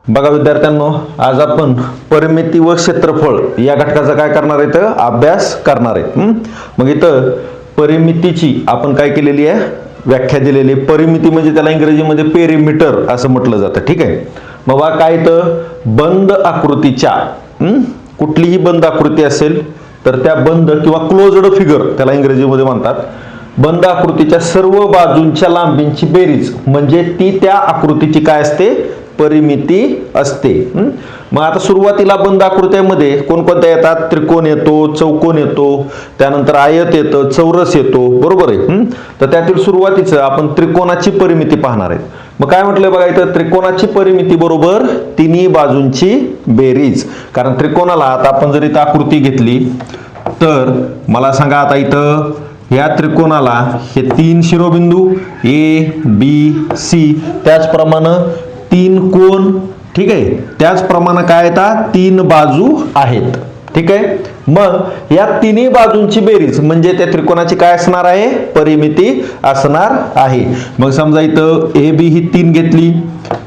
बघा विद्यार्थ्यांनो, आज आपण परिमिती व क्षेत्रफळ या घटकाचा काय करणार आहे तर अभ्यास करणार आहे। मग इथं परिमितीची आपण काय केलेली आहे, व्याख्या दिलेली आहे। परिमिती म्हणजे त्याला इंग्रजीमध्ये पेरिमीटर असं म्हटलं जातं, ठीक आहे। मग बघा काय तर बंद आकृतीच्या कुठलीही बंद आकृती असेल तर त्या बंद किंवा क्लोज्ड फिगर त्याला इंग्रजीमध्ये म्हणतात। बंद आकृतीच्या सर्व बाजूंच्या लांबींची बेरीज म्हणजे ती त्या आकृतीची काय असते, परिमिती असते। मग आता सुरुवातीला बंद आकृत्यामध्ये कोणकोणत्या येतात, त्रिकोण येतो, चौकोन येतो, त्यानंतर आयत येतं, चौरस येतो, बरोबर आहे। तर त्यातील सुरुवातीचं आपण त्रिकोणाची परिमिती पाहणार आहे। मग काय म्हटलंय बघा इथं, त्रिकोणाची परिमिती बरोबर तिन्ही बाजूंची बेरीज। कारण त्रिकोणाला आता आपण जर इथं आकृती घेतली तर मला सांगा, आता इथं या त्रिकोणाला हे तीन शिरोबिंदू ए बी सी, त्याचप्रमाणे तीन कोण, ठीक आहे, त्याचप्रमाणे काय येतात तीन बाजू आहेत, ठीक आहे। मग या तिन्ही बाजूंची बेरीज म्हणजे त्या त्रिकोणाची काय असणार आहे, परिमिती असणार आहे। मग समजा इथं ए बी ही 3 घेतली,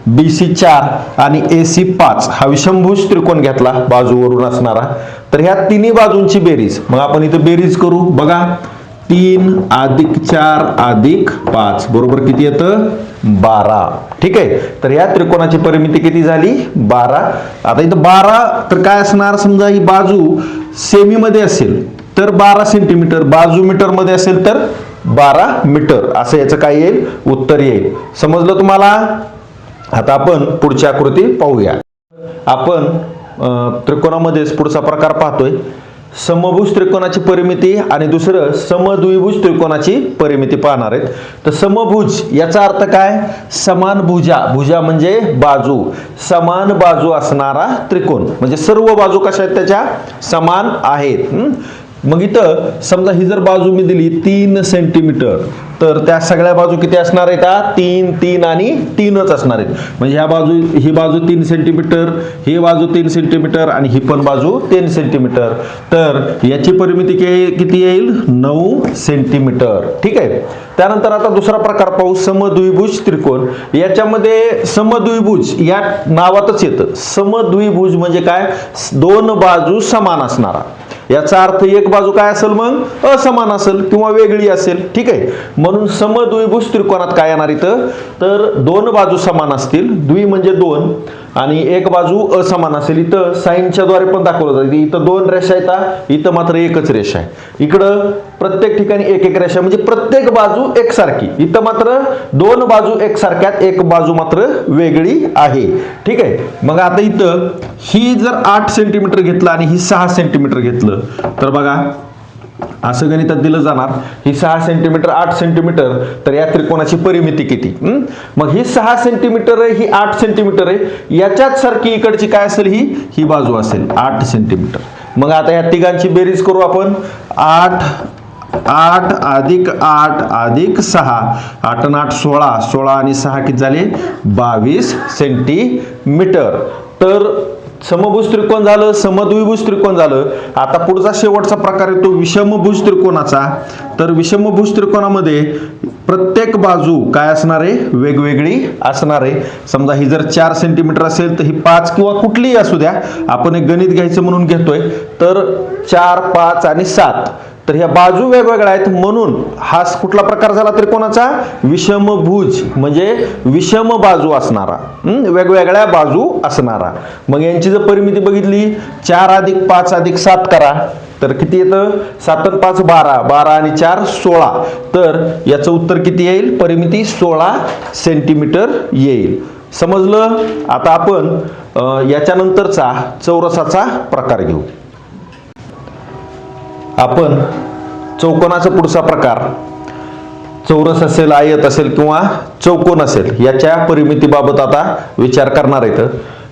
बी सी 4 आणि ए सी 5 हा विषमभुज त्रिकोण घेतला बाजूवरून असणारा, तर ह्या तिन्ही बाजूंची बेरीज मग आपण इथं बेरीज करू। बघा 3 + 4 + 5 बरोबर किती येतं, 12, ठीक आहे। तर या त्रिकोणाची परिमिती किती झाली, 12। आता इथं 12 तर काय असणार, समजा ही बाजू सेमी मध्ये असेल तर 12 सेंटीमीटर, बाजू मीटर मध्ये असेल तर 12 मीटर, असं याचं काय येईल, उत्तर येईल। समजलं तुम्हाला? आता आपण पुढची आकृती पाहूया। आपण त्रिकोणामध्ये पुढचा प्रकार पाहतोय, समभुज त्रिकोणाची परिमिती आणि दुसरं समद्विभुज त्रिकोणाची परिमिती पाहणार आहेत। तर समभुज याचा अर्थ काय, समान भुजा, भुजा म्हणजे बाजू, समान बाजू असणारा त्रिकोण म्हणजे सर्व बाजू कशा आहेत, त्याच्या समान आहेत। मग इथं समजा ही जर बाजू मी दिली 3 सेंटीमीटर तर त्या सगळ्या बाजू किती असणार आहेत, 3 3 आणि 3च असणार आहेत। म्हणजे ही बाजू 3 सेंटीमीटर, ही बाजू 3 सेंटीमीटर आणि ही पण बाजू 3 सेंटीमीटर, तर याची परिमिती किती येईल, 9 सेंटीमीटर, ठीक आहे। त्यानंतर आता दुसरा प्रकार पाहू, समद्विभुज त्रिकोण। याच्यामध्ये समद्विभुज या नावातच येतं, समद्विभुज म्हणजे काय, दोन बाजू समान असणारा। याचा अर्थ एक बाजू काय असेल, मग असमान असेल किंवा वेगळी असेल, ठीक आहे। म्हणून समद्विभुज त्रिकोणात काय येणार इथं, तर दोन बाजू समान असतील, द्वि म्हणजे 2 आणि एक बाजू असमान असेल। इथं साइनच्या द्वारे पण दाखवलं जातं, इथं 2 रेषा आहेत, इथं मात्र एकच रेषा आहे। इकडं प्रत्येक ठिकाणी एक एक रेषा म्हणजे प्रत्येक बाजू एकसारखी, इथं मात्र 2 बाजू एकसारख्यात, एक बाजू मात्र वेगळी आहे, ठीक आहे। मग आता इथं ही जर 8 सेंटीमीटर घेतलं आणि ही 6 सेंटीमीटर घेतलं तर बघा असं गणितात दिलं जाणार, ही 6 सेंटीमीटर 8 सेंटीमीटर, तर या त्रिकोणाची परिमिती किती। मग ही 6 सेंटीमीटर आहे, ही 8 सेंटीमीटर आहे, याच्याच सारखी इकडची काय असेल, ही बाजू असेल 8 सेंटीमीटर। मग आता या तिघांची बेरीज करू आपण, 8 + 8 + 6, 8 आणि 8 16, 16 आणि 6 किती झाले, 22 सेंटीमीटर। तर समभुज त्रिकोण झालं, समद्विभुज त्रिकोण झालं। आता पुढचा शेवटचा प्रकार येतो विषमभुज त्रिकोणाचा। तर विषमभुज त्रिकोणामध्ये प्रत्येक बाजू काय असणार आहे, वेगवेगळी असणार आहे। समजा ही जर 4 सेंटीमीटर असेल तर ही 5 किंवा कुठलीही असू द्या, आपण एक गणित घ्यायचं म्हणून घेतोय, तर 4 5 आणि 7, तर ह्या बाजू वेगवेगळ्या आहेत म्हणून हा कुठला प्रकार झाला त्रिकोणाचा, विषमभुज म्हणजे विषम बाजू असणारा, वेगवेगळ्या बाजू असणारा। मग यांची जर परिमिती बघितली, 4 + 5 + 7 करा तर किती येतं, 7 आणि 5 12, 12 आणि 4 16, तर याचं उत्तर किती येईल, परिमिती 16 सेंटीमीटर येईल। समजलं? आता आपण याच्यानंतरचा चौरसाचा प्रकार घेऊ। आपण चौकोनाचा पुढचा प्रकार, चौरस असेल, आयत असेल किंवा चौकोन असेल, याच्या परिमितीबाबत आता विचार करणार आहेत।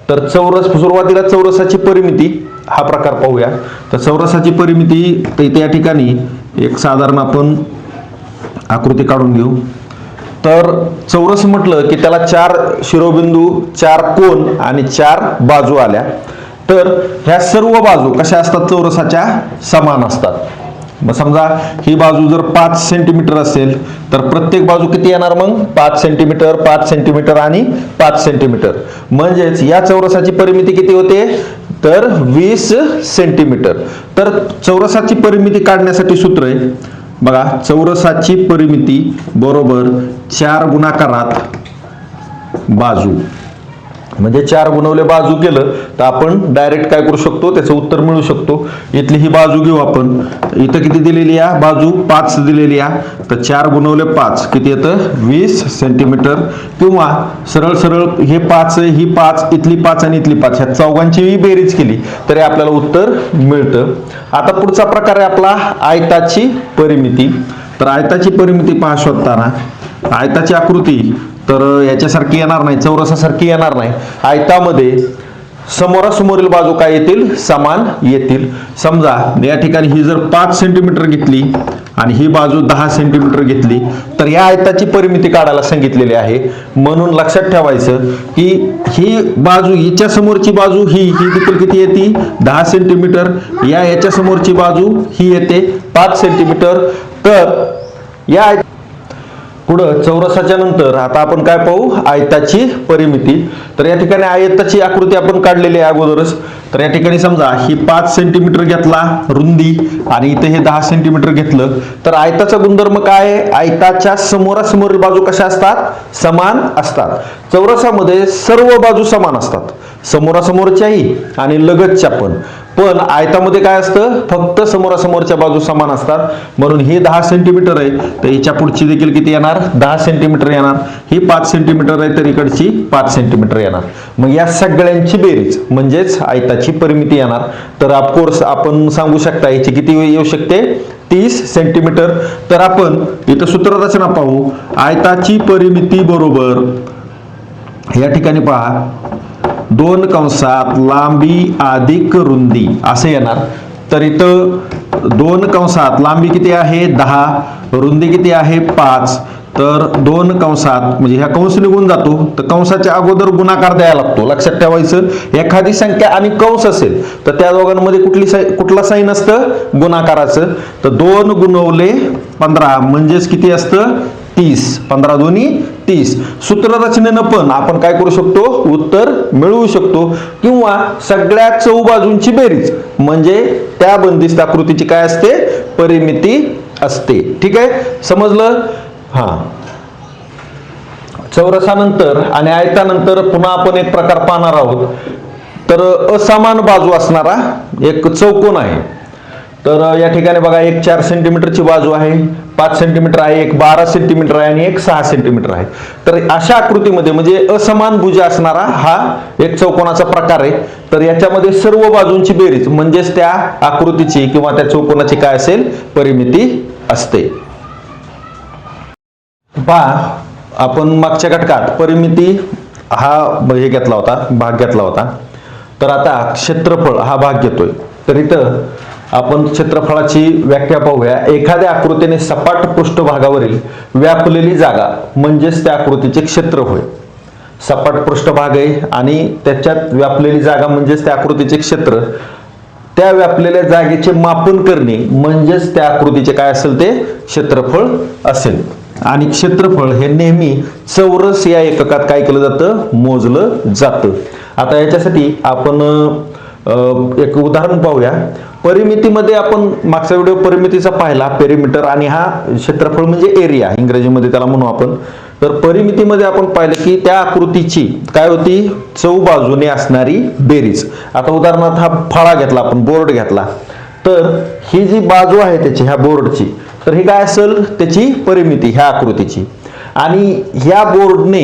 तर चौरस, सुरुवातीला चौरसाची परिमिती हा प्रकार पाहूया। तर चौरसाची परिमिती इथे या ठिकाणी एक साधारण आपण आकृती काढून घेऊ। तर चौरस म्हटलं की त्याला 4 शिरोबिंदू, 4 कोन आणि 4 बाजू आल्या। तर ह्या सर्व बाजू कशा असतात, चौरसाच्या समान असतात। मग समजा ही बाजू जर 5 सेंटीमीटर असेल तर प्रत्येक बाजू किती येणार मग 5 सेंटीमीटर 5 सेंटीमीटर आणि 5 सेंटीमीटर, म्हणजेच या चौरसाची परिमिती किती होते तर 20 सेंटीमीटर. तर चौरसाची परिमिती काढण्यासाठी सूत्र आहे बघा, चौरसाची परिमिती बरोबर 4 गुणाकारात बाजू, म्हणजे 4 गुणवले बाजू केलं तर आपण डायरेक्ट काय करू शकतो त्याचं उत्तर मिळू शकतो. इथली ही बाजू घेऊ आपण, इथं किती दिलेली आहे बाजू 5 दिलेली आहे, तर 4 गुणवले 5 किती येतं 20 सेंटीमीटर. किंवा सरळ सरळ हे 5 ही 5 इथली 5 आणि इथली 5 ह्या चौघांची बेरीज केली तरी आपल्याला उत्तर मिळतं. आता पुढचा प्रकार आहे आपला आयताची परिमिती. तर आयताची परिमिती पहा शोधताना आयताची आकृती तर याच्यासारखी येणार नाही, चौरसासारखी येणार नाही. आयतामध्ये समोरासमोरील बाजू काय येतील समान येतील. समजा या ठिकाणी ही जर 5 सेंटीमीटर घेतली आणि ही बाजू 10 सेंटीमीटर घेतली तर या आयताची परिमिती काढायला सांगितलेली आहे. म्हणून लक्षात ठेवायचं की ही बाजू हिच्या समोरची बाजू ही देखील किती येते 10 सेंटीमीटर, याच्या समोरची बाजू ही येते 5 सेंटीमीटर. तर या पुढं चौरसाच्या नंतर आता आपण काय पाहू आयताची परिमिती. तर या ठिकाणी आयताची आकृती आपण काढलेली आहे अगोदरच. तर या ठिकाणी समजा ही 5 सेंटीमीटर घेतला रुंदी आणि इथे हे 10 सेंटीमीटर घेतलं तर आयताचा गुणधर्म काय आहे, आयताच्या समोरासमोरील बाजू कशा असतात समान असतात. चौरसामध्ये सर्व बाजू समान असतात, समोरासमोरच्याही आणि लगतच्या पण आयतामध्ये काय असतं फक्त समोरासमोरच्या बाजू समान असतात. म्हणून ही 10 सेंटीमीटर आहे तर याच्या पुढची देखील किती येणार 10 सेंटीमीटर येणार. ही 5 सेंटीमीटर आहे तर इकडची 5 सेंटीमीटर येणार. मग या सगळ्यांची बेरीज म्हणजेच आयताची परिमिती येणार. तर ऑफकोर्स आपण सांगू शकता याची किती येऊ शकते 30 सेंटीमीटर. तर आपण इथं सूत्ररचना पाहू, आयताची परिमिती बरोबर या ठिकाणी पहा 2 कंसात लांबी अधिक रुंदी असे येणार. तर इथं 2 कंसात लांबी किती आहे 10, रुंदी किती आहे 5. तर 2 कंसात म्हणजे ह्या कंस निघून जातो तर कंसाच्या अगोदर गुणाकार द्यायला लागतो. लक्षात ठेवायचं एखादी संख्या आणि कंस असेल तर त्या दोघांमध्ये कुठला साइन असतं गुणाकाराचं. तर 2 गुणवले 15 म्हणजेच किती असतं 30, 15 दोन्ही 30. सूत्ररचनेनं पण आपण काय करू शकतो उत्तर मिळवू शकतो. किंवा सगळ्या चौबाजूंची बेरीज म्हणजे त्या बंदिस्त आकृतीची काय असते परिमिती असते. ठीक आहे समजलं. हा चौरसानंतर आणि आयतानंतर पुन्हा आपण एक प्रकार पाहणार आहोत. तर असमान बाजू असणारा एक चौकोन आहे. तर या ठिकाणी बघा एक 4 सेंटीमीटरची बाजू आहे, 5 सेंटीमीटर आहे, एक 12 सेंटीमीटर आहे आणि एक 6 सेंटीमीटर आहे. तर अशा आकृतीमध्ये म्हणजे असमान भुजा असणारा हा एक चौकोनाचा प्रकार आहे. तर याच्यामध्ये सर्व बाजूंची बेरीज म्हणजेच त्या आकृतीची किंवा त्या चौकोनाची काय असेल परिमिती असते. पहा आपण मागच्या घटकात परिमिती हा हे घेतला होता भाग घेतला होता. तर आता क्षेत्रफळ हा भाग घेतोय. तर इथं आपण क्षेत्रफळाची व्याख्या पाहूया. एखाद्या आकृतीने सपाट पृष्ठभागावरील व्यापलेली जागा म्हणजेच त्या आकृतीचे क्षेत्र होय. सपाट पृष्ठभाग आहे आणि त्याच्यात व्यापलेली जागा म्हणजेच त्या आकृतीचे क्षेत्र. त्या व्यापलेल्या जागेचे मापन करणे म्हणजेच त्या आकृतीचे काय असेल ते क्षेत्रफळ असेल. आणि क्षेत्रफळ हे नेहमी चौरस या एककात काय केलं जातं मोजलं जातं. आता याच्यासाठी आपण एक उदाहरण पाहूया. परिमितीमध्ये आपण मागचा व्हिडिओ परिमितीचा पाहिला पेरिमीटर आणि हा क्षेत्रफळ म्हणजे एरिया इंग्रजीमध्ये त्याला म्हणू आपण. तर परिमितीमध्ये आपण पाहिलं की त्या आकृतीची काय होती चौबाजूने असणारी बेरीज. आता उदाहरणार्थ हा फळा घेतला आपण बोर्ड घेतला तर ही जी बाजू आहे त्याची ह्या बोर्डची तर ही काय असेल त्याची परिमिती ह्या आकृतीची. आणि ह्या बोर्डने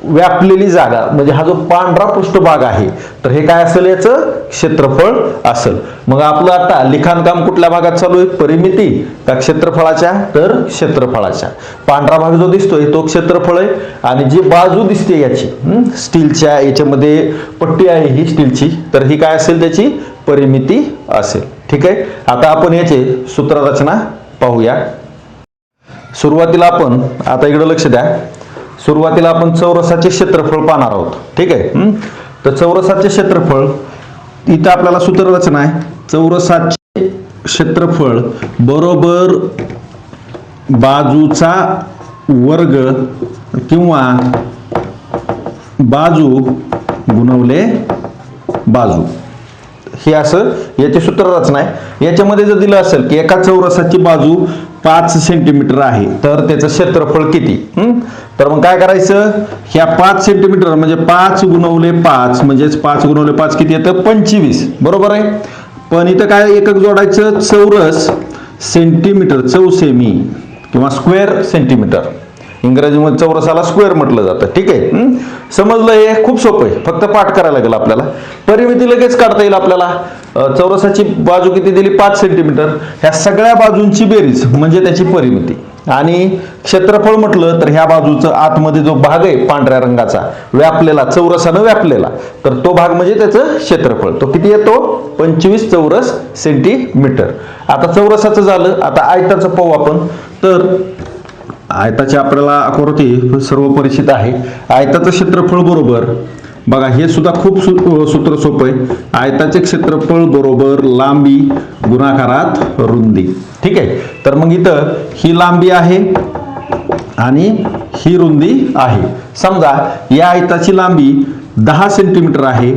व्यापलेली जागा म्हणजे हा जो पांढरा पृष्ठभाग आहे तर हे काय असेल याचं क्षेत्रफळ असेल. मग आपलं आता लिखाणकाम कुठल्या भागात चालू आहे परिमिती का क्षेत्रफळाच्या तर क्षेत्रफळाच्या. पांढरा भाग जो दिसतोय तो क्षेत्रफळ आहे आणि जी बाजू दिसते याची स्टीलच्या याच्यामध्ये पट्टी आहे ही स्टीलची तर ही काय असेल त्याची परिमिती असेल. ठीक आहे. आता आपण याचे सूत्ररचना पाहूया. सुरुवातीला आपण आता इकडे लक्ष द्या. सुरुवातीला आपण चौरसाचे क्षेत्रफळ पाहणार आहोत. ठीक आहे. तर चौरसाचे क्षेत्रफळ इथं आपल्याला सूत्ररचना आहे. चौरसाचे क्षेत्रफळ बरोबर बाजूचा वर्ग किंवा बाजू गुणवले बाजू, हे असं याचे सूत्र रचना आहे. याच्यामध्ये जर दिलं असेल की एका चौरसाची बाजू 5 सेंटीमीटर आहे तर त्याचं क्षेत्रफळ किती, तर मग काय करायचं, ह्या 5 सेंटीमीटर म्हणजे 5 गुणवले 5 म्हणजेच 5 गुणवले 5 किती येतं 25, बरोबर आहे. पण इथं काय एकक जोडायचं, चौरस सेंटीमीटर, चौसेमी किंवा स्क्वेअर सेंटीमीटर, इंग्रजीमध्ये चौरसाला स्क्वेअर म्हटलं जातं. ठीक आहे, समजलं. हे खूप सोपं आहे, फक्त पाठ करायला लागेल आपल्याला. परिमिती लगेच काढता येईल आपल्याला. चौरसाची बाजू किती दिली 5 सेंटीमीटर, ह्या सगळ्या बाजूंची बेरीज म्हणजे त्याची परिमिती. आणि क्षेत्रफळ म्हटलं तर ह्या बाजूचं आतमध्ये जो भाग आहे पांढऱ्या रंगाचा व्यापलेला, चौरसानं व्यापलेला, तर तो भाग म्हणजे त्याचं क्षेत्रफळ. तो किती येतो 25 चौरस सेंटीमीटर. आता चौरसाचं झालं, आता आयताचं पाहू आपण. तर आयताची आपल्याला आकृती सर्व परिचित आहे. आयताचं क्षेत्रफळ बरोबर, बघा हे सुद्धा खूप सूत्र सोपं आहे. आयताचे क्षेत्रफळ बरोबर लांबी गुणाकारात रुंदी. ठीक आहे, तर मग इथं ही लांबी आहे आणि ही रुंदी आहे. समजा या आयताची लांबी 10 सेंटीमीटर आहे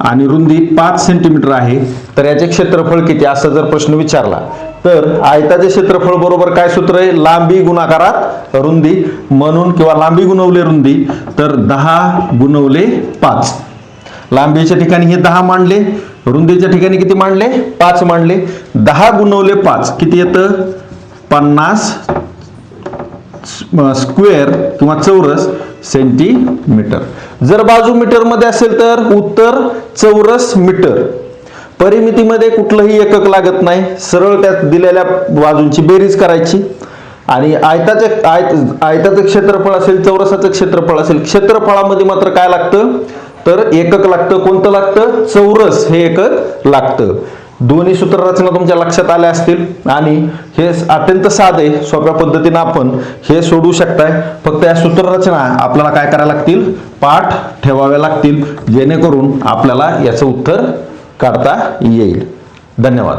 आणि रुंदी 5 सेंटीमीटर आहे, तर याचे क्षेत्रफळ किती असं जर प्रश्न विचारला तर आयताचे क्षेत्रफळ बरोबर काय सूत्र आहे, लांबी गुणाकारात रुंदी, म्हणून किंवा लांबी गुणवले रुंदी, तर 10 गुणवले 5. लांबीच्या ठिकाणी हे 10 मांडले, रुंदीच्या ठिकाणी किती मांडले 5 मांडले. 10 गुणवले 5 किती येतं 50 स्क्वेअर किंवा चौरस सेंटीमीटर. जर बाजू मीटर मध्ये असेल तर उत्तर चौरस मीटर. परिमितीमध्ये कुठलंही एकक लागत नाही, सरळ त्यात दिलेल्या बाजूंची बेरीज करायची. आणि आयताचं क्षेत्रफळ असेल, चौरसाचं क्षेत्रफळ असेल, क्षेत्रफळामध्ये मात्र काय लागतं तर एकक लागतं. कोणतं लागतं, चौरस हे एकक लागतं. दोन्ही सूत्र रचना तुमच्या लक्षात आल्या असतील आणि हे अत्यंत साधे सोप्या पद्धतीने आपण हे सोडवू शकताय. फक्त या सूत्र रचना आपल्याला काय करायला लागतील, पाठ ठेवाव्या लागतील, जेणेकरून आपल्याला याचं उत्तर काढता येईल. धन्यवाद.